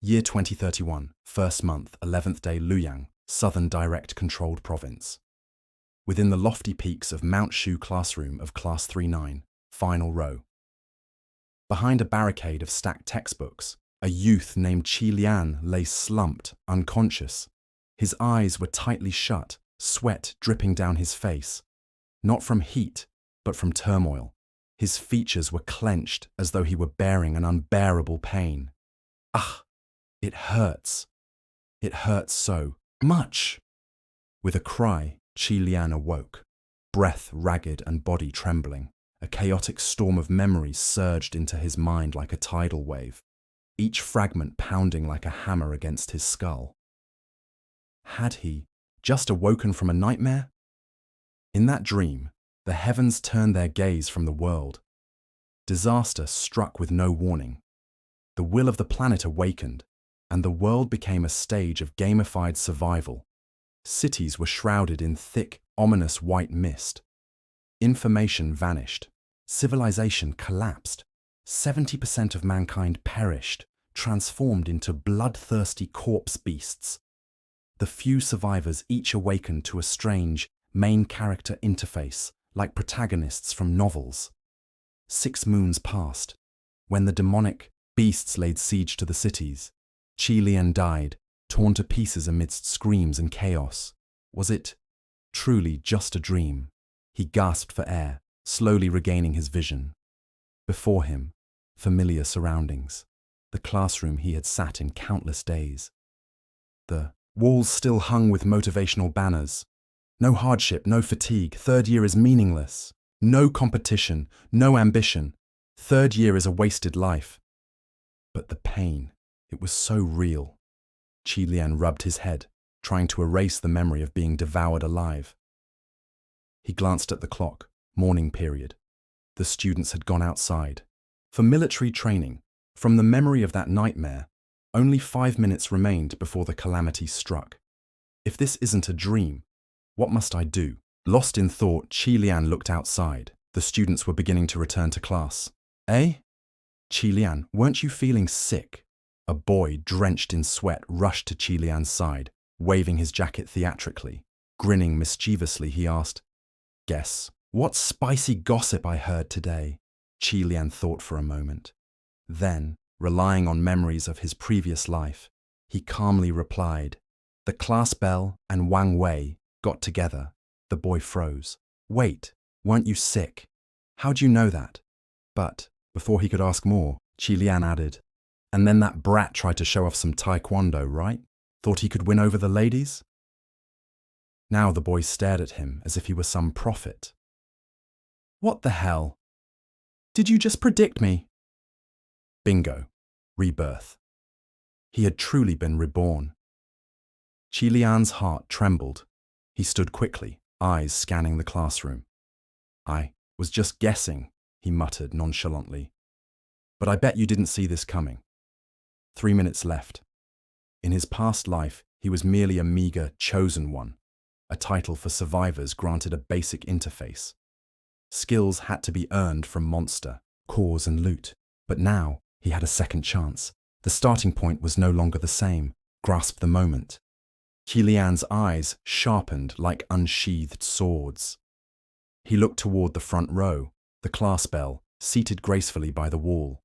Year 2031, first month, 11th day Luyang, Southern Direct Controlled Province. Within the lofty peaks of Mount Shu classroom of Class 39, final row. Behind a barricade of stacked textbooks, a youth named Qi Lian lay slumped, unconscious. His eyes were tightly shut, sweat dripping down his face. Not from heat, but from turmoil. His features were clenched as though he were bearing an unbearable pain. Ah! It hurts. It hurts so much. With a cry, Qi Lian awoke, breath ragged and body trembling. A chaotic storm of memories surged into his mind like a tidal wave, each fragment pounding like a hammer against his skull. Had he just awoken from a nightmare? In that dream, the heavens turned their gaze from the world. Disaster struck with no warning. The will of the planet awakened, and the world became a stage of gamified survival. Cities were shrouded in thick, ominous white mist. Information vanished. Civilization collapsed. 70% of mankind perished, transformed into bloodthirsty corpse beasts. The few survivors each awakened to a strange, main character interface, like protagonists from novels. 6 moons passed. When the demonic beasts laid siege to the cities, Qi Lian died, torn to pieces amidst screams and chaos. Was it truly just a dream? He gasped for air, slowly regaining his vision. Before him, familiar surroundings, the classroom he had sat in countless days. The walls still hung with motivational banners. No hardship, no fatigue, 3rd year is meaningless. No competition, no ambition. 3rd year is a wasted life. But the pain, it was so real. Qi Lian rubbed his head, trying to erase the memory of being devoured alive. He glanced at the clock, morning period. The students had gone outside. For military training, from the memory of that nightmare, only 5 minutes remained before the calamity struck. If this isn't a dream, what must I do? Lost in thought, Qi Lian looked outside. The students were beginning to return to class. Eh? Qi Lian, weren't you feeling sick? A boy, drenched in sweat, rushed to Qi Lian's side, waving his jacket theatrically. Grinning mischievously, he asked, "Guess what spicy gossip I heard today?" Qi Lian thought for a moment. Then, relying on memories of his previous life, he calmly replied, "The class bell and Wang Wei got together." The boy froze. "Wait, weren't you sick? How'd you know that?" But, before he could ask more, Qi Lian added, "And then that brat tried to show off some taekwondo, right? Thought he could win over the ladies?" Now the boy stared at him as if he were some prophet. "What the hell? Did you just predict me?" Bingo. Rebirth. He had truly been reborn. Qi Lian's heart trembled. He stood quickly, eyes scanning the classroom. "I was just guessing," he muttered nonchalantly. "But I bet you didn't see this coming." 3 minutes left. In his past life, he was merely a meager chosen one, a title for survivors granted a basic interface. Skills had to be earned from monster, cause and loot. But now, he had a second chance. The starting point was no longer the same. Grasp the moment. Qi Lian's eyes sharpened like unsheathed swords. He looked toward the front row, the class bell, seated gracefully by the wall.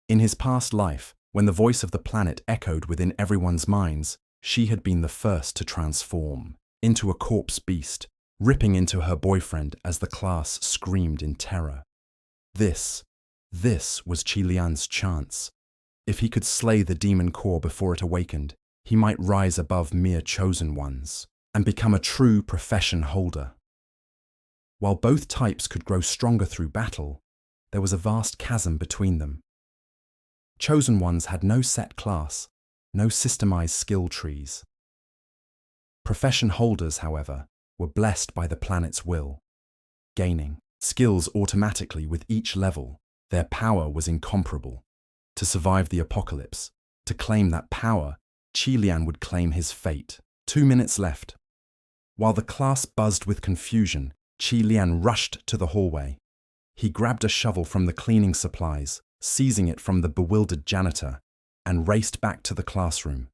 In his past life, when the voice of the planet echoed within everyone's minds, she had been the first to transform into a corpse beast, ripping into her boyfriend as the class screamed in terror. This was Qi Lian's chance. If he could slay the demon core before it awakened, he might rise above mere chosen ones and become a true profession holder. While both types could grow stronger through battle, there was a vast chasm between them. Chosen ones had no set class, no systemized skill trees. Profession holders, however, were blessed by the planet's will, gaining skills automatically with each level. Their power was incomparable. To survive the apocalypse, to claim that power, Qi Lian would claim his fate. 2 minutes left. While the class buzzed with confusion, Qi Lian rushed to the hallway. He grabbed a shovel from the cleaning supplies, seizing it from the bewildered janitor, and raced back to the classroom.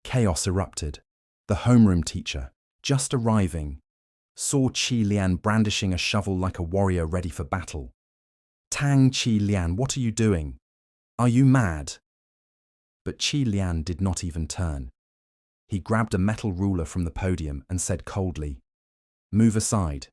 Chaos erupted. The homeroom teacher, just arriving, saw Qi Lian brandishing a shovel like a warrior ready for battle. "Tang Qi Lian, what are you doing? Are you mad?" But Qi Lian did not even turn. He grabbed a metal ruler from the podium and said coldly, "Move aside."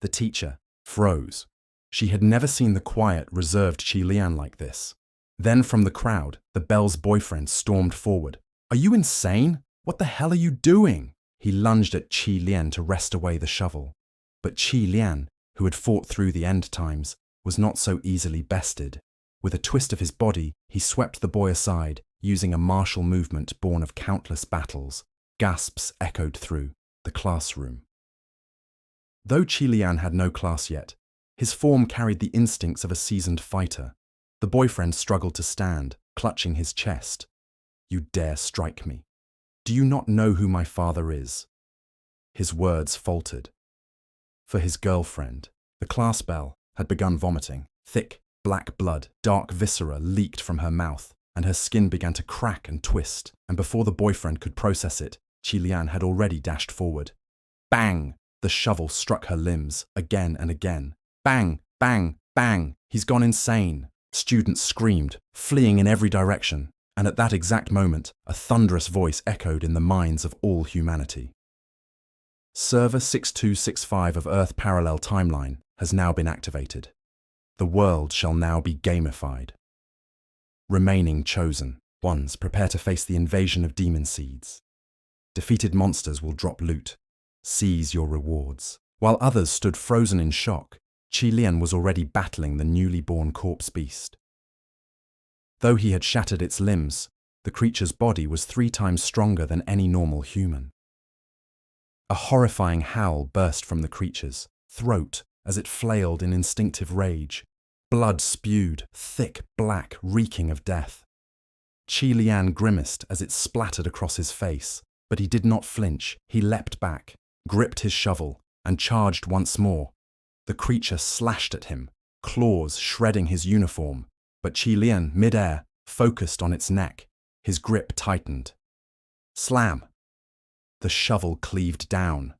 The teacher froze. She had never seen the quiet, reserved Qi Lian like this. Then from the crowd, the Belle's boyfriend stormed forward. "Are you insane? What the hell are you doing?" He lunged at Qi Lian to wrest away the shovel. But Qi Lian, who had fought through the end times, was not so easily bested. With a twist of his body, he swept the boy aside, using a martial movement born of countless battles. Gasps echoed through the classroom. Though Qi Lian had no class yet, his form carried the instincts of a seasoned fighter. The boyfriend struggled to stand, clutching his chest. "You dare strike me? Do you not know who my father is?" His words faltered. For his girlfriend, the class belle, had begun vomiting. Thick, black blood, dark viscera leaked from her mouth, and her skin began to crack and twist, and before the boyfriend could process it, Qi Lian had already dashed forward. Bang! The shovel struck her limbs, again and again. Bang! Bang! Bang! He's gone insane! Students screamed, fleeing in every direction, and at that exact moment, a thunderous voice echoed in the minds of all humanity. Server 6265 of Earth Parallel Timeline has now been activated. The world shall now be gamified. Remaining chosen ones prepare to face the invasion of demon seeds. Defeated monsters will drop loot. Seize your rewards. While others stood frozen in shock, Qi Lian was already battling the newly born corpse beast. Though he had shattered its limbs, the creature's body was 3 times stronger than any normal human. A horrifying howl burst from the creature's throat as it flailed in instinctive rage. Blood spewed, thick, black, reeking of death. Qi Lian grimaced as it splattered across his face, but he did not flinch. He leapt back, gripped his shovel, and charged once more. The creature slashed at him, claws shredding his uniform, but Qi Lian, mid-air, focused on its neck. His grip tightened. Slam! The shovel cleaved down.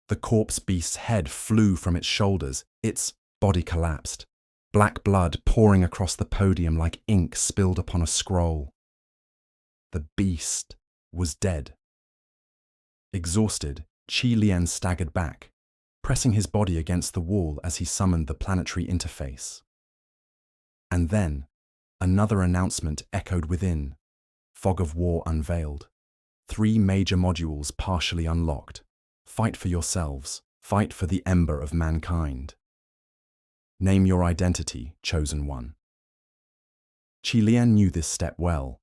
The corpse beast's head flew from its shoulders. Its body collapsed. Black blood pouring across the podium like ink spilled upon a scroll. The beast was dead. Exhausted, Qi Lian staggered back, pressing his body against the wall as he summoned the planetary interface. And then, another announcement echoed within. Fog of War unveiled. 3 major modules partially unlocked. Fight for yourselves. Fight for the ember of mankind. Name your identity, chosen one. Qi Lian knew this step well.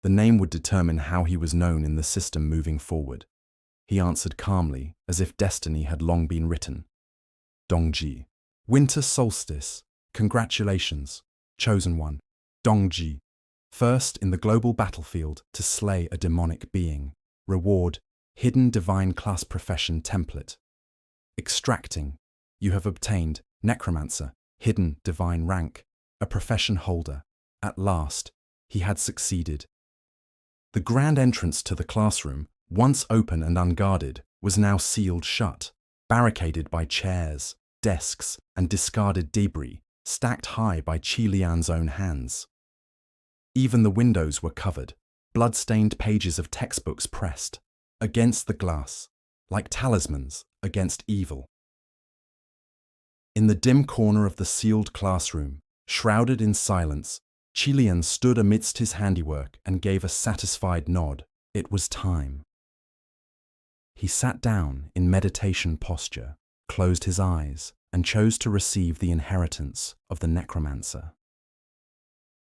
The name would determine how he was known in the system moving forward. He answered calmly, as if destiny had long been written. Dongji. Winter solstice. Congratulations, chosen one. Dongji. First in the global battlefield to slay a demonic being. Reward, hidden divine class profession template. Extracting. You have obtained Necromancer, hidden divine rank, a profession holder. At last, he had succeeded. The grand entrance to the classroom, once open and unguarded, was now sealed shut, barricaded by chairs, desks, and discarded debris, stacked high by Qi Lian's own hands. Even the windows were covered, blood-stained pages of textbooks pressed against the glass, like talismans against evil. In the dim corner of the sealed classroom, shrouded in silence, Qi Lian stood amidst his handiwork and gave a satisfied nod. It was time. He sat down in meditation posture, closed his eyes, and chose to receive the inheritance of the Necromancer.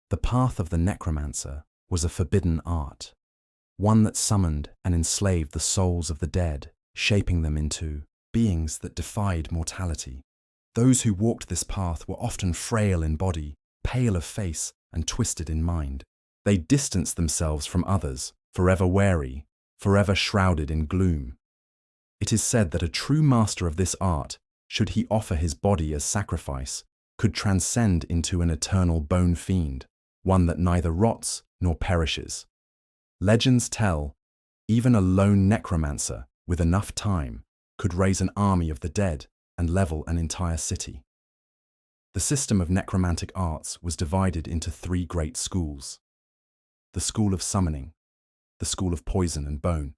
The path of the Necromancer was a forbidden art, one that summoned and enslaved the souls of the dead, shaping them into beings that defied mortality. Those who walked this path were often frail in body, pale of face, and twisted in mind. They distanced themselves from others, forever wary, forever shrouded in gloom. It is said that a true master of this art, should he offer his body as sacrifice, could transcend into an eternal bone fiend, one that neither rots nor perishes. Legends tell, even a lone necromancer, with enough time, could raise an army of the dead and level an entire city. The system of necromantic arts was divided into three great schools: the school of summoning, the school of poison and bone,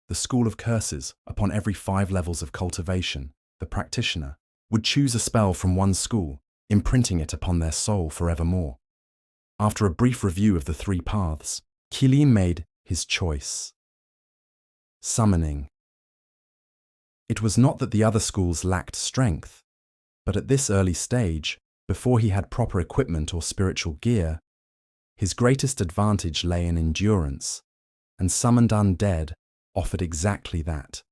the school of curses. Upon every 5 levels of cultivation, the practitioner would choose a spell from one school, imprinting it upon their soul forevermore. After a brief review of the 3 paths, Qilin made his choice: summoning. It was not that the other schools lacked strength, but at this early stage, before he had proper equipment or spiritual gear, his greatest advantage lay in endurance, and summoned undead offered exactly that.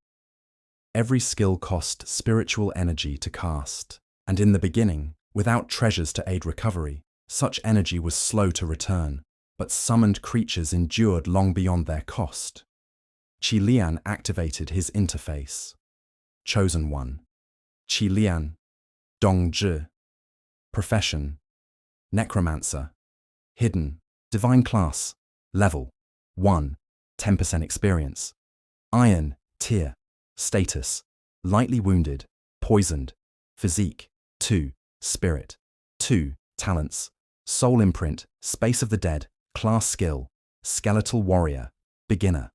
Every skill cost spiritual energy to cast, and in the beginning, without treasures to aid recovery, such energy was slow to return, but summoned creatures endured long beyond their cost. Qilian activated his interface. Chosen One, Qilian, Dongzhi. Profession, Necromancer. Hidden, Divine Class, Level 1, 10% Experience. Iron, Tier. Status, Lightly Wounded, Poisoned. Physique, 2, Spirit. 2, Talents, Soul Imprint, Space of the Dead. Class Skill, Skeletal Warrior, Beginner.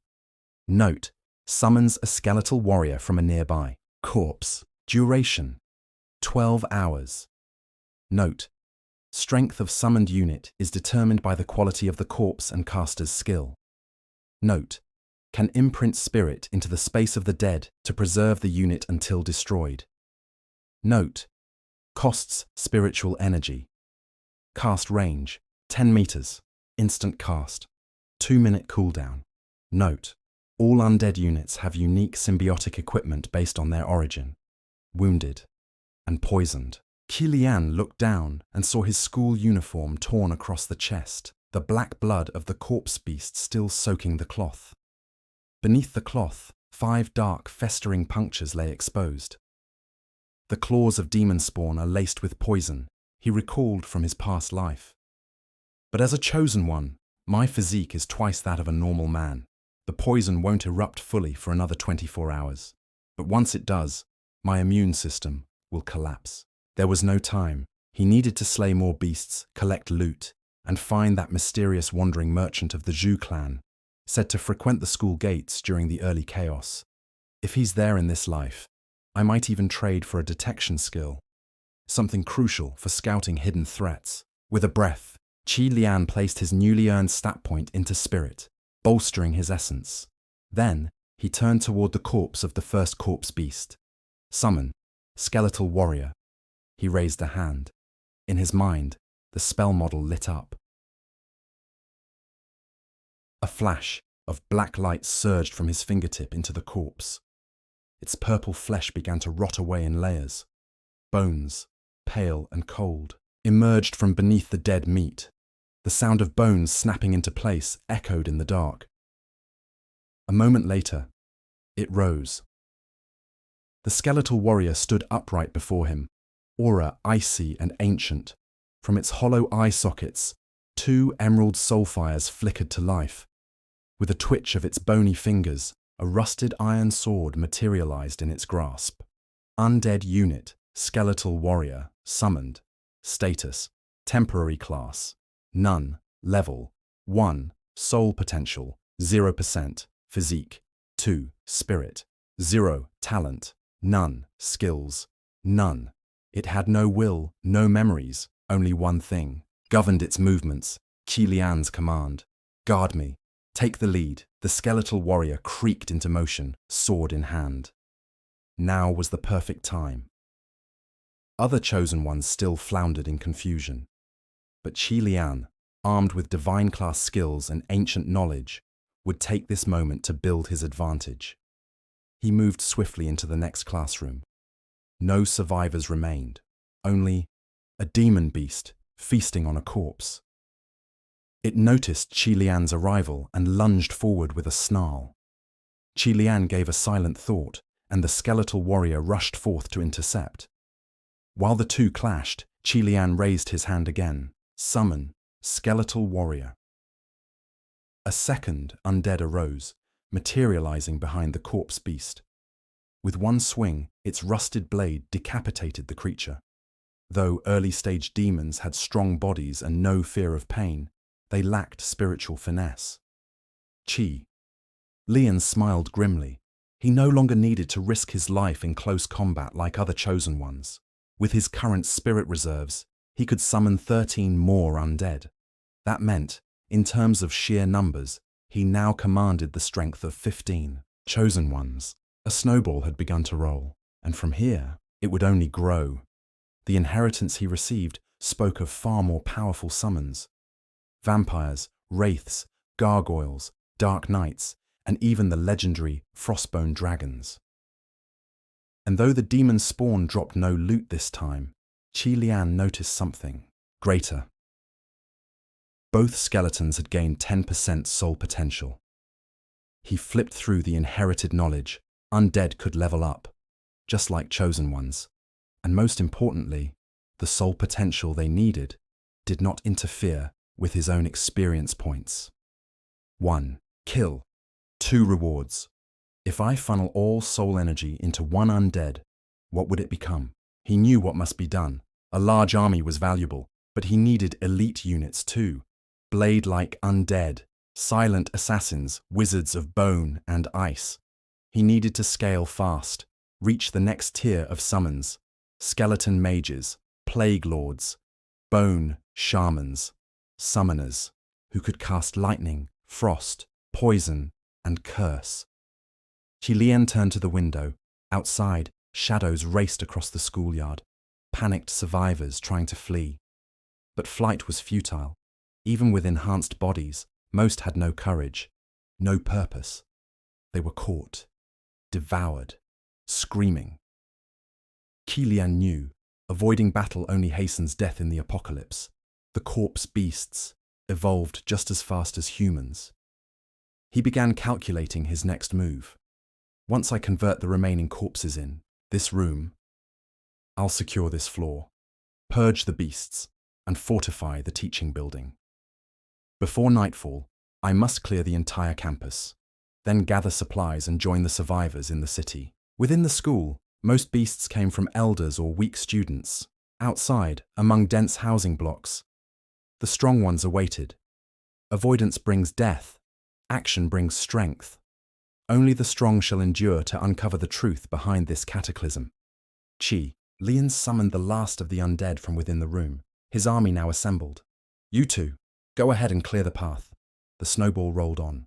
Note, summons a skeletal warrior from a nearby corpse. Duration, 12 hours. Note, strength of summoned unit is determined by the quality of the corpse and caster's skill. Note, can imprint spirit into the space of the dead to preserve the unit until destroyed. Note, costs spiritual energy. Cast range, 10 meters. Instant cast. 2-minute cooldown. Note, all undead units have unique symbiotic equipment based on their origin. Wounded and poisoned. Qilian looked down and saw his school uniform torn across the chest, the black blood of the corpse beast still soaking the cloth. Beneath the cloth, 5 dark, festering punctures lay exposed. The claws of demon spawn are laced with poison, he recalled from his past life. But as a chosen one, my physique is twice that of a normal man. The poison won't erupt fully for another 24 hours. But once it does, my immune system will collapse. There was no time. He needed to slay more beasts, collect loot, and find that mysterious wandering merchant of the Zhu clan, said to frequent the school gates during the early chaos. If he's there in this life, I might even trade for a detection skill. Something crucial for scouting hidden threats. With a breath, Qilian placed his newly earned stat point into spirit, bolstering his essence. Then, he turned toward the corpse of the first corpse beast. Summon, skeletal warrior. He raised a hand. In his mind, the spell model lit up. A flash of black light surged from his fingertip into the corpse. Its purple flesh began to rot away in layers. Bones, pale and cold, emerged from beneath the dead meat. The sound of bones snapping into place echoed in the dark. A moment later, it rose. The skeletal warrior stood upright before him, aura icy and ancient. From its hollow eye sockets, 2 emerald soul fires flickered to life. With a twitch of its bony fingers, a rusted iron sword materialized in its grasp. Undead unit, skeletal warrior, summoned. Status, temporary class. None. Level, 1. Soul potential, 0%. Physique, 2. Spirit, 0. Talent, none. Skills, none. It had no will, no memories, only one thing. Governed its movements, Qilian's command. Guard me. Take the lead. The skeletal warrior creaked into motion, sword in hand. Now was the perfect time. Other chosen ones still floundered in confusion. But Qilian, armed with divine class skills and ancient knowledge, would take this moment to build his advantage. He moved swiftly into the next classroom. No survivors remained, only a demon beast feasting on a corpse. It noticed Qilian's arrival and lunged forward with a snarl. Qilian gave a silent thought, and the skeletal warrior rushed forth to intercept. While the two clashed, Qilian raised his hand again. Summon, skeletal warrior. A second undead arose, materializing behind the corpse beast. With one swing, its rusted blade decapitated the creature. Though early-stage demons had strong bodies and no fear of pain, they lacked spiritual finesse. Chi. Lian smiled grimly. He no longer needed to risk his life in close combat like other chosen ones. With his current spirit reserves, he could summon 13 more undead. That meant, in terms of sheer numbers, he now commanded the strength of 15 chosen ones. A snowball had begun to roll, and from here, it would only grow. The inheritance he received spoke of far more powerful summons. Vampires, wraiths, gargoyles, dark knights, and even the legendary frostbone dragons. And though the demon spawn dropped no loot this time, Qi Lian noticed something greater. Both skeletons had gained 10% soul potential. He flipped through the inherited knowledge. Undead could level up, just like chosen ones. And most importantly, the soul potential they needed did not interfere with his own experience points. 1. Kill. 2 rewards. If I funnel all soul energy into one undead, what would it become? He knew what must be done. A large army was valuable, but he needed elite units too. Blade-like undead, silent assassins, wizards of bone and ice. He needed to scale fast, reach the next tier of summons. Skeleton mages, plague lords, bone shamans, summoners, who could cast lightning, frost, poison, and curse. Qi Lian turned to the window. Outside, shadows raced across the schoolyard, panicked survivors trying to flee. But flight was futile. Even with enhanced bodies, most had no courage, no purpose. They were caught, devoured, screaming. Qi Lian knew, avoiding battle only hastens death in the apocalypse. The corpse beasts evolved just as fast as humans. He began calculating his next move. Once I convert the remaining corpses in this room, I'll secure this floor, purge the beasts, and fortify the teaching building. Before nightfall, I must clear the entire campus, then gather supplies and join the survivors in the city. Within the school, most beasts came from elders or weak students. Outside, among dense housing blocks, the strong ones awaited. Avoidance brings death. Action brings strength. Only the strong shall endure to uncover the truth behind this cataclysm. Qi Lian summoned the last of the undead from within the room, his army now assembled. You two, go ahead and clear the path. The snowball rolled on.